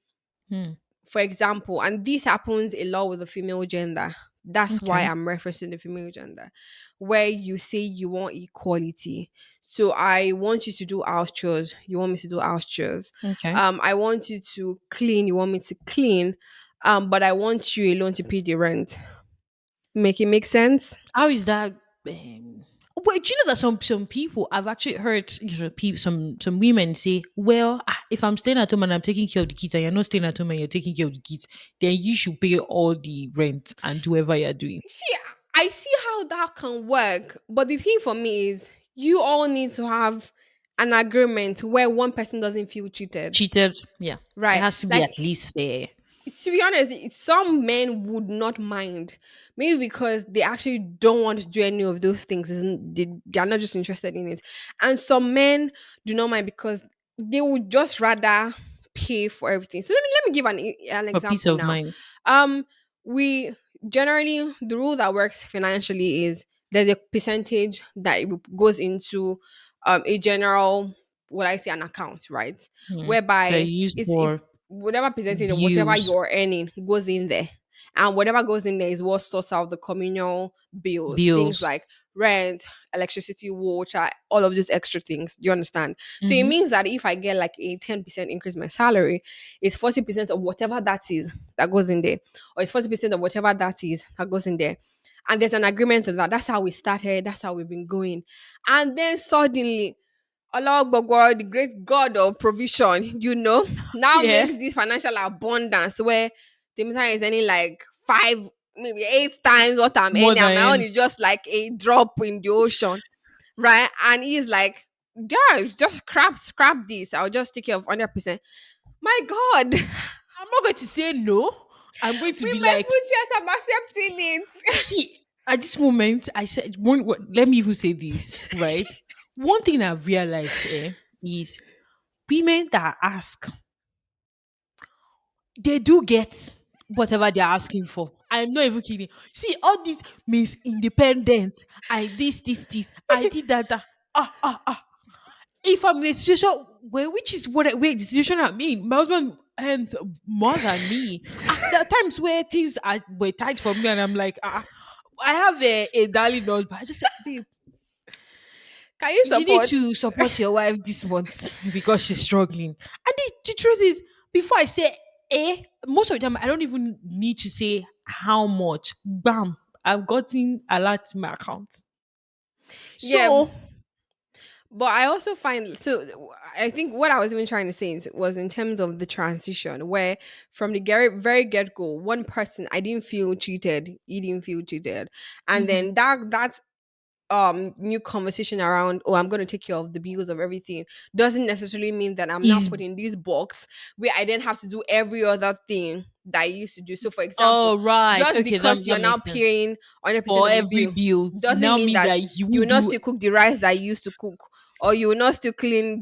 Hmm. for example, and this happens a lot with the female gender. That's why Okay. I'm referencing the female gender, where you say you want equality. So I want you to do house chores. You want me to do house chores. Okay. I want you to clean. You want me to clean. But I want you alone to pay the rent. Make it make sense? How is that? Well, do you know that some people, I've actually heard, some women say, well, if I'm staying at home and I'm taking care of the kids, and you're not staying at home and you're taking care of the kids, then you should pay all the rent and do whatever you're doing. See, I see how that can work, but the thing for me is you all need to have an agreement where one person doesn't feel cheated, Cheated, yeah. It right? has to be Like, at least fair. to be honest, some men would not mind. Maybe because they actually don't want to do any of those things. They're not just interested in it. And some men do not mind because they would just rather pay for everything. So let me give an For peace example of now. mind. Um, we generally, the rule that works financially is there's a percentage that goes into a general, what I say, an account, right? Hmm. They Whereby use it's for whatever percentage of whatever bills, you're earning goes in there. And whatever goes in there is what sorts out the communal bills, things bills. like rent, electricity, water, all of these extra things. Do you understand? So it Mm-hmm. means that if I get like a 10% increase in my salary, it's 40% of whatever that is that goes in there, or it's 40% of whatever that is that goes in there. And there's an agreement to that. That's how we started. That's how we've been going. And then suddenly, Allah Gbogbo, the great God of provision, now Yeah. makes this financial abundance where the meter is earning like five, maybe eight times what I'm More earning, and my own than is just like a drop in the ocean, right? And he's like, yeah, it's just scrap this. I'll just take care of 100%. My God, we I'm not going to say no. I'm going to be my like, food shares, I'm accepting you it. see, at this moment, I said, let me even say this, right? One thing I've realized is women that ask, they do get whatever they're asking for. I'm not even kidding. See, all this means independent. I this. I did that. If I'm in a situation where, which is where the situation I'm in, my husband earns more than me. There are times where things were tight for me, and I'm like, I have a darling nurse, but I just said, babe, Can you you need support? to support your wife this month because she's struggling. And the truth is, before I say most of the time I don't even need to say how much. Bam, I've gotten a lot in my account. Yeah, So but I also find, so I think what I was even trying to say was in terms of the transition where from the very get go, one person I didn't feel cheated, he didn't feel cheated, and mhm, then that new conversation around, oh, I'm going to take care of the bills of everything, doesn't necessarily mean that I'm now is put in this box where I then have to do every other thing that I used to do. So for example, oh right, just okay, that because you're that now makes sense. paying 100% For of the every bill bills doesn't now mean means that that you you will will not do. still cook the rice that you used to cook, or you will not still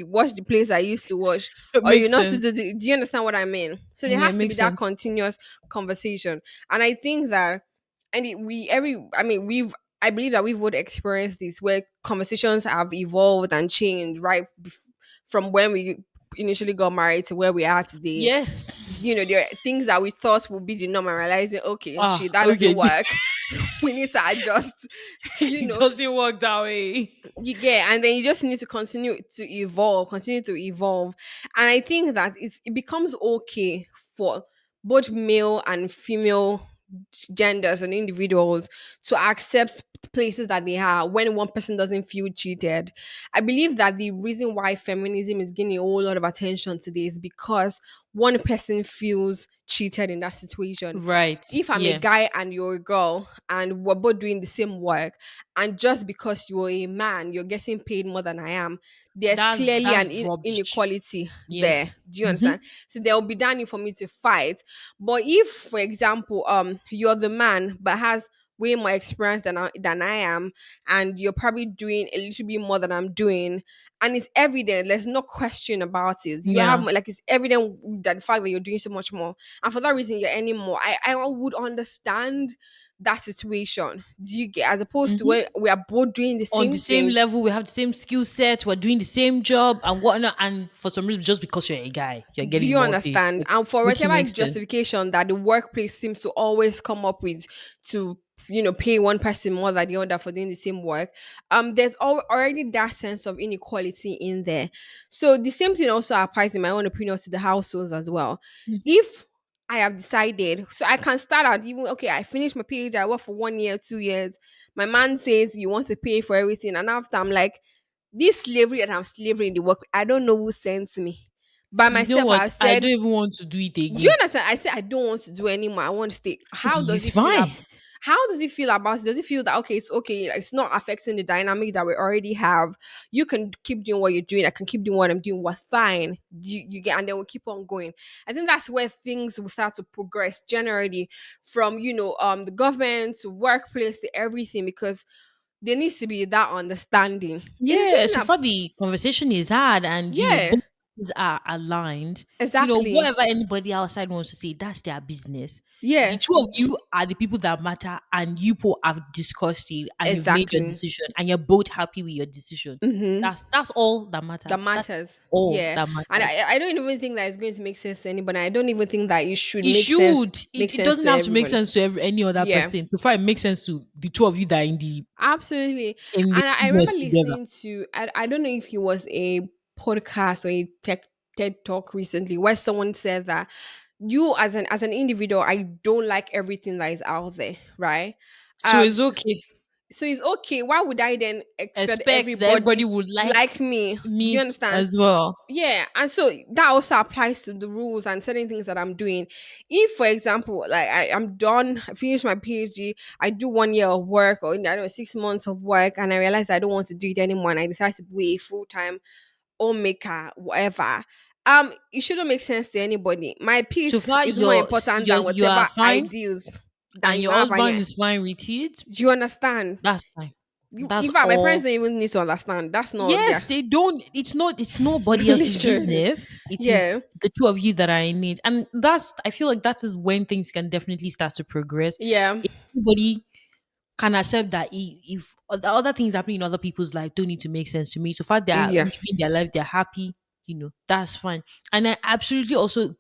wash the plates I used to wash, or you will Makes not still sense. do you understand what I mean? So there Yeah, has to be makes that sense. continuous conversation. And I think that, and I believe that we've would experience this where conversations have evolved and changed, right? From when we initially got married to where we are today, Yes. there are things that we thought would be the norm and realizing, okay, Ah, shit, that doesn't okay. work. We need to adjust, you It know, doesn't work that way. you get, and then you just need to continue to evolve. And I think that it becomes okay for both male and female genders and individuals to accept places that they are when one person doesn't feel cheated. I believe that the reason why feminism is gaining a whole lot of attention today is because one person feels cheated in that situation. Right. If I'm a Yeah. guy and you're a girl and we're both doing the same work, and just because you're a man, you're getting paid more than I am, there's clearly That's an rubbish. inequality there. Yes. Do you Mm-hmm. understand? So there will be that need for me to fight. But if, for example, you're the man but has way more experience than I am, and you're probably doing a little bit more than I'm doing, and it's evident, there's no question about it. You have Yeah. like it's evident that the fact that you're doing so much more, and for that reason you're earning more. I would understand that situation. Do you get, as opposed to Mm-hmm. when we are both doing the On the same same things? level, we have the same skill set, we're doing the same job and whatnot. And for some reason, just because you're a guy, you're Do getting you more pay. understand? And for Make it whatever make sense. justification that the workplace seems to always come up with to pay one person more than the other for doing the same work, there's already that sense of inequality in there. So the same thing also applies, in my own opinion, to the households as well. Mm. If I have decided, so I can start out, even okay, I finished my PhD, I work for 1 year, 2 years. My man says you want to pay for everything, and after I'm like, this slavery that I'm slavering in the work, I don't know who sent me. By You know myself, what? I I said, don't even want to do it do you again. understand? I said I don't want to do anymore. I want to stay. It's fine. How does it feel about it? Does it feel that okay, it's okay, like, it's not affecting the dynamic that we already have? You can keep doing what you're doing. I can keep doing what I'm doing. We're fine. You get, and then we'll keep on going. I think that's where things will start to progress generally, from the government to workplace to everything, because there needs to be that understanding. It's the Yeah, same so thing far the conversation is hard and yeah, both parties are aligned. exactly. Whatever anybody outside wants to say, that's their business. The Yeah, two of you are the people that matter, and you both have discussed it and you've made your exactly. decision and you're both happy with your decision. Mm-hmm. That's all that That matters. That's matters. all Yeah. that And matters. I don't even think that it's going to make sense to anybody. I don't even think that it should It make sense should. make It sense doesn't to have to make everyone. sense to any other Yeah. person. So far, it makes sense to the two of you that are Absolutely. in the And I remember business together. listening to, I don't know if it was a podcast or a TED talk recently, where someone says that you, as an individual, I don't like everything that is out there, right? So it's So, okay. so it's okay. Why would I then expect Expect that everybody everybody would like like me? Do you me understand? as well. Yeah, and so that also applies to the rules and certain things that I'm doing. If, for example, like I'm done, I finished my PhD, I do 1 year of work, or I don't know, 6 months of work, and I realize I don't want to do it anymore, and I decide to be a full time homemaker, whatever. It shouldn't make sense to anybody. My So peace far, is more important than you are whatever fine, ideals that and you your have. And husband is fine with it. do you understand? That's fine. That's In fact, my parents all. don't even need to understand. That's not their Yes, they don't. It's not. It's nobody else's literally. business. It is Yeah, the two of you that are in it, and that's. I feel like that is when things can definitely start to progress. yeah, If everybody can accept that if the other things happening in other people's life don't need to make sense to me. So far they are yeah. living their life, they're happy, that's fine. And I absolutely also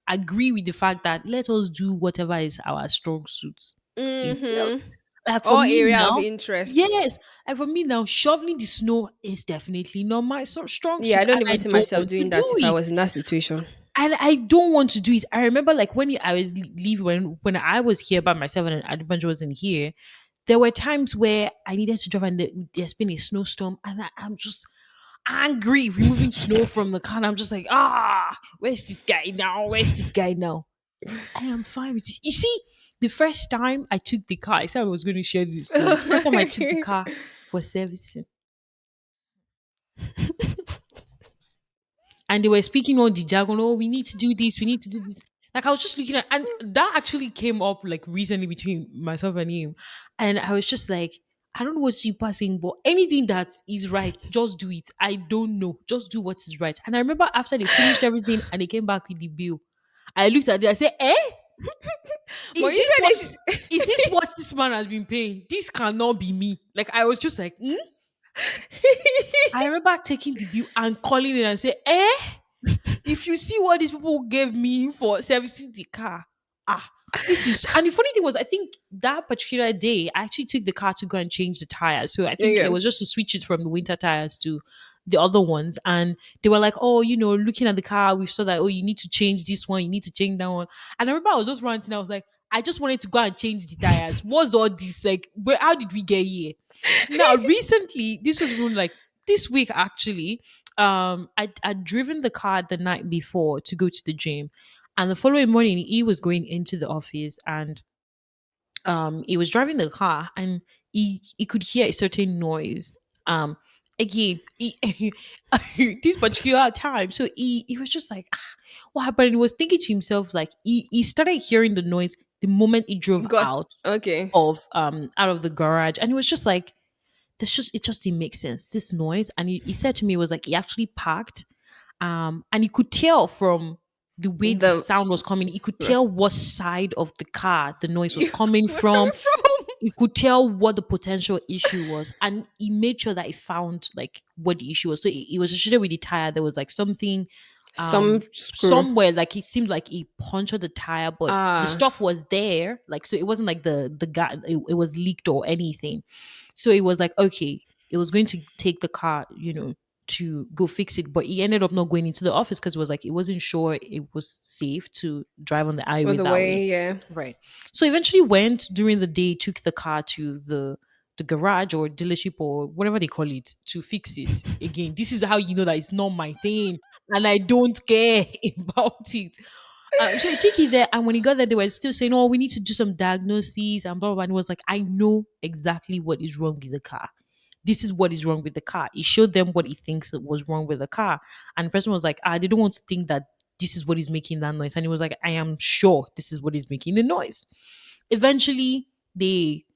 agree with the fact that let us do whatever is our strong suits. Else. Mm-hmm. Like for Or me area of now, interest. yes, like for me now, shoveling the snow is definitely not my strong Yeah, suit, I don't and even I see don't myself want to doing do that if I it. was in that situation. And I don't want to do it. I remember like when I was leaving when I was here by myself and Adventure wasn't here, there were times where I needed to drive and there's been a snowstorm and I'm just angry removing snow from the car. And I'm just like, where's this guy now? Where's this guy now? I am fine with it. You see, the first time I took the car, I said I was going to share this story. The first time I took the car for servicing, and they were speaking on the jargon. Oh, we need to do this. We need to do this. Like I was just looking at, and that actually came up like recently between myself and him, and I was just like, I don't know what you passing, but anything that is right, just do it. I don't know, just do what is right. And I remember after they finished everything and they came back with the bill, I looked at it. I said, "Eh, But is you this said what? Is this what this man has been paying? This cannot be me." Like I was just like, "Hmm?" I remember taking the bill and calling it and say, eh? If you see what these people gave me for servicing the car, ah, this is. And the funny thing was, I think that particular day, I actually took the car to go and change the tires. So I think it Okay. was just to switch it from the winter tires to the other ones. And they were like, oh, looking at the car, we saw that, oh, you need to change this one, you need to change that one. And I remember I was just ranting. I was like, I just wanted to go and change the tires. What's all this? Like, how did we get here? Now, recently, this was even like this week actually. I'd driven the car the night before to go to the gym, and the following morning he was going into the office, and he was driving the car, and he could hear a certain noise. um Again, this particular time, so he was just like, ah, what happened? And he was thinking to himself, like, he started hearing the noise the moment he drove Got okay. out of the garage, and he was just like, it just didn't make sense, this noise. And he said to me, it was like he actually parked, and he could tell from the way the The sound was coming, he could tell what side of the car the noise was coming what's coming from. from? He could tell what the potential issue was, and he made sure that he found like what the issue was. So he was associated with the tire. There was like something Some screw. somewhere, like it seemed like he punctured the tire, but the Ah, stuff was there, like, so it wasn't like the guy, it was leaked or anything. So it was like, okay, it was going to take the car, to go fix it, but he ended up not going into the office because it was like it wasn't sure it was safe to drive on the all highway the that way. way, yeah. Right. So eventually went during the day, took the car to the garage or dealership or whatever they call it to fix it. Again, this is how you know that it's not my thing and I don't care about it. So he took it there, and when he got there, they were still saying, "Oh, we need to do some diagnoses and blah blah." blah. And he was like, "I know exactly what is wrong with the car. This is what is wrong with the car." He showed them what he thinks was wrong with the car, and the person was like, "Ah, they don't want to think that this is what is making that noise." And he was like, "I am sure this is what is making the noise." Eventually,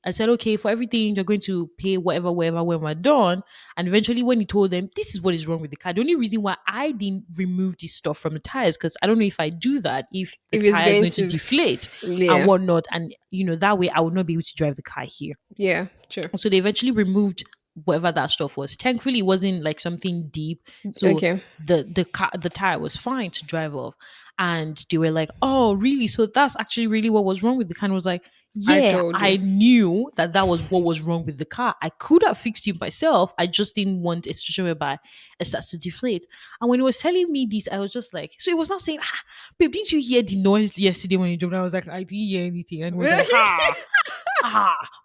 I said, okay, for everything you're going to pay whatever, wherever, when we're done. And eventually, when he told them this is what is wrong with the car, the only reason why I didn't remove this stuff from the tires, because I don't know if I do that, if the If it's tire is going going to to, deflate and yeah, whatnot, and that way I would not be able to drive the car here. yeah, true. So they eventually removed whatever that stuff was. Thankfully, it wasn't like something deep, so Okay, the tire was fine to drive off. And they were like, "Oh, really? So that's actually really what was wrong with the car?" And I was like, I "Yeah, told I you. knew that that was what was wrong with the car. I could have fixed it myself. I just didn't want a situation whereby it starts to deflate." And when he was telling me this, I was just like, so he was not saying, "Ah, babe, didn't you hear the noise yesterday when you drove?" And I was like, "I didn't hear anything." And he was like, "Ha."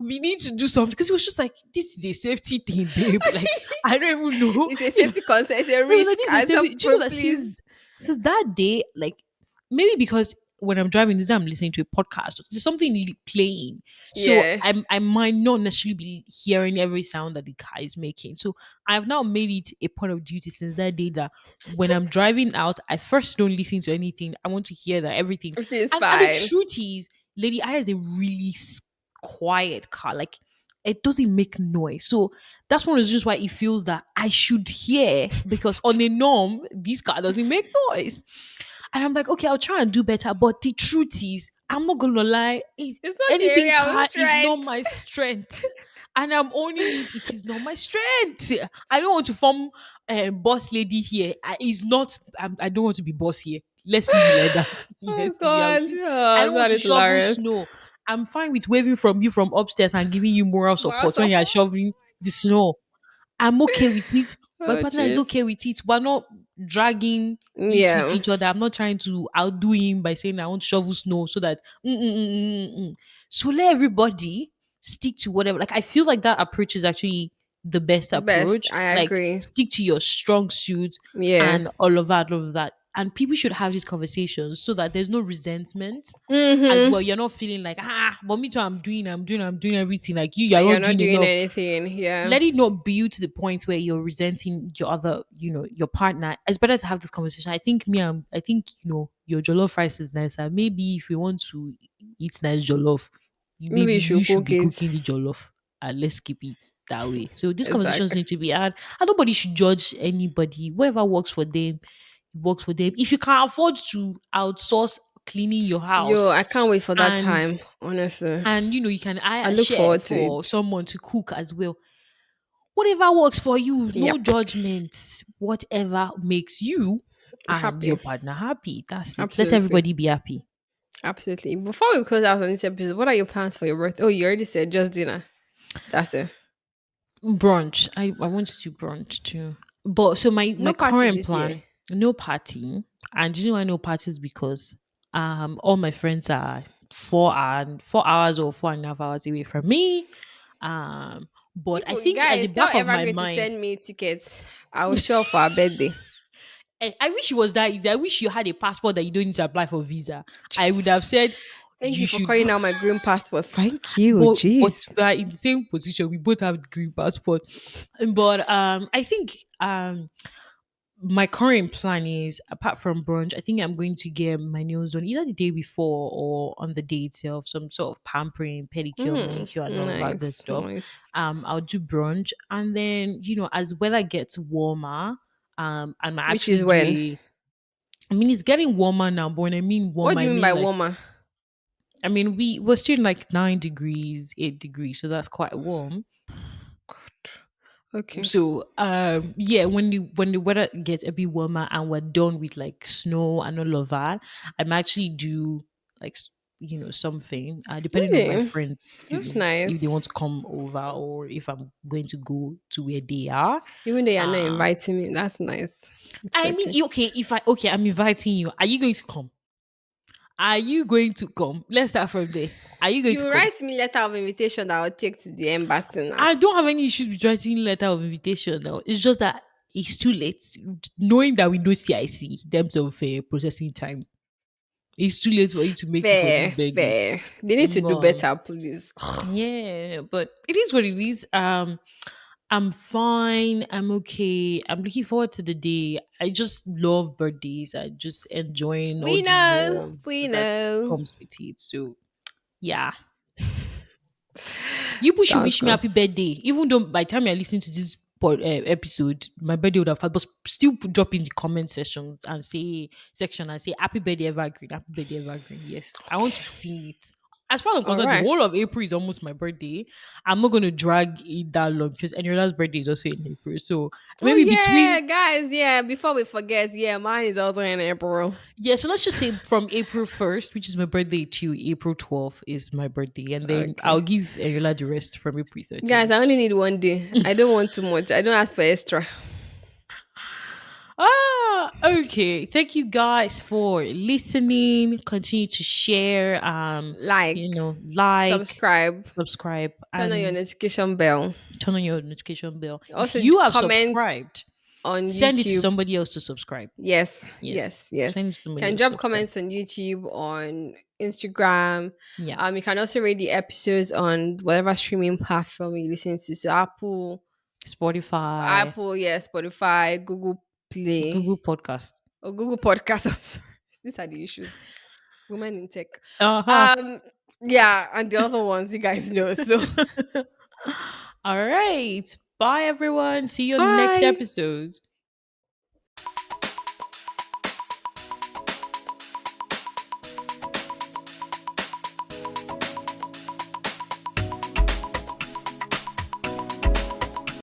We need to do something, because it was just like, this is a safety thing, babe. Like, I don't even know. It's a safety concern. It's a I was like, risk. this is a At some safety. Do you know point, that please. since that day, like, maybe because when I'm driving, this I'm listening to a podcast, there's something playing, so Yeah. I might not necessarily be hearing every sound that the car is making. So I've now made it a point of duty since that day that when I'm driving out, I first don't listen to anything. I want to hear that everything. Everything is And the fine. truth is, Lady I has a really quiet car. Like, it doesn't make noise. So that's one of the reasons why it feels that I should hear, because on a norm, this car doesn't make noise. And I'm like, okay, I'll try and do better. But the truth is, I'm not gonna lie, It's not the anything area of car is not strength. my strength. And I'm owning it. It is not my strength. I don't want to form boss lady here. I don't want to be boss here. Let's leave it like that. Oh Yes, the God. reality. I Oh, don't want that to is shovel hilarious. snow. I'm fine with waving from you from upstairs and giving you moral Moral support when support. you're shoveling the snow. I'm okay with it. My Oh partner is jeez. okay with it. We're not dragging it with Yeah. each other. I'm not trying to outdo him by saying I want to shovel snow so that. So let everybody stick to whatever. Like, I feel like that approach is actually the best Best. approach. I Like, agree. stick to your strong suits Yeah. and all of that, all of that. And people should have these conversations so that there's no resentment as Mm-hmm. well. You're not feeling like, but me too, I'm doing everything. Like, you're And you're not not doing doing enough. anything. Yeah. Let it not build to the point where you're resenting your other, your partner. It's better to have this conversation. I think, your jollof rice is nicer. Maybe if you want to eat nice jollof, Maybe maybe you you should should cook be it. cooking the jollof, and let's keep it that way. So these conversations Exactly. need to be had, and nobody should judge anybody. Whatever works for them, works for them. If you can afford to outsource cleaning your Yo, house, I can't wait for that and time. Honestly. you can I hire look share forward to for it. someone to cook as well, Whatever works for you, no Yep. judgments. Whatever makes you and Happy. your partner happy. That's it. Let Absolutely. everybody be happy. Absolutely. Before we close out on this episode, what are your plans for your birthday? Oh, you already said just dinner. That's it. Brunch. I want to do brunch too. But so my No party current this plan, year. no party. And you know I know parties because all my friends are 4 hours or 4.5 hours away from me. But I People, think at the guys, tell back of my Evergreen to mind, send me tickets. I will show up for our birthday. I wish it was that easy. I wish you had a passport that you don't need to apply for visa. I would have Jesus. said Thank you you for should. calling out my green passport. Thank you. But Jeez. we are in the same position. We both have the green passport. But I think my current plan is, apart from brunch, I think I'm going to get my nails done either the day before or on the day itself. Some sort of pampering, pedicure, manicure, and all of that good Nice. stuff. Nice. I'll do brunch, and then as weather gets warmer, I might Which actually is do when? a. I mean, it's getting warmer now, but when I mean What warmer, do I you mean mean by like, warmer? I mean we're still in like 9 degrees, 8 degrees, so that's quite warm. Okay. So yeah, when the weather gets a bit warmer and we're done with like snow and all of that, I'm actually do like something depending on my Really? friends, That's if they nice. want to come over or if I'm going to go to where they are. Even though you're not um inviting me, that's nice. It's I mean, okay. okay, if I okay, I'm inviting you. Are you going to come? Are you going to come? Let's start from there. Are you going to You come? write me letter of invitation that I'll take to the embassy now. I don't have any issues with writing letter of invitation now. It's just that it's too late. Knowing that we know CIC in terms of processing time, it's too late for you to make it for this Fair, birthday. fair. They need to do But better, please. yeah, but it is what it is. I'm fine. I'm okay. I'm looking forward to the day. I just love birthdays. I just enjoying all We the know. love We that know. comes with it. So yeah, you people should Sounds wish me good. happy birthday. Even though by the time you're listening to this episode, my birthday would have had, but still drop in the comment section and say happy birthday evergreen, happy birthday evergreen. Yes, I want to be seeing it. As far as I'm All concerned, the right. whole of April is almost my birthday. I'm not going to drag it that long because Eniola's birthday is also in April. So Oh maybe yeah, between, guys. Yeah. Before we forget, yeah, mine is also in April. yeah, so let's just say from April 1st, which is my birthday, to April 12th is my birthday. And then I'll Okay. give Eniola the rest from April Guys, 13th. I only need one day. I don't want too much. I don't ask for extra. Okay. Thank you guys for listening. Continue to share, Like, like, subscribe, subscribe, turn on your and notification bell. turn on your notification bell. If Also, you have comment subscribed, on send it to YouTube. somebody else to subscribe. Yes, Yes. yes, yes. Send it to somebody Can else to drop subscribe. comments on YouTube, on Instagram. Yeah. You can also rate the episodes on whatever streaming platform you listen to. So Spotify, Apple, yeah, Spotify, Google Play, Google Podcast. or Google Podcast. I'm sorry. These are the issues. Women in tech. Uh-huh. Um, yeah, and the other ones you guys know. So All right. Bye everyone. See you on the next bye. episode.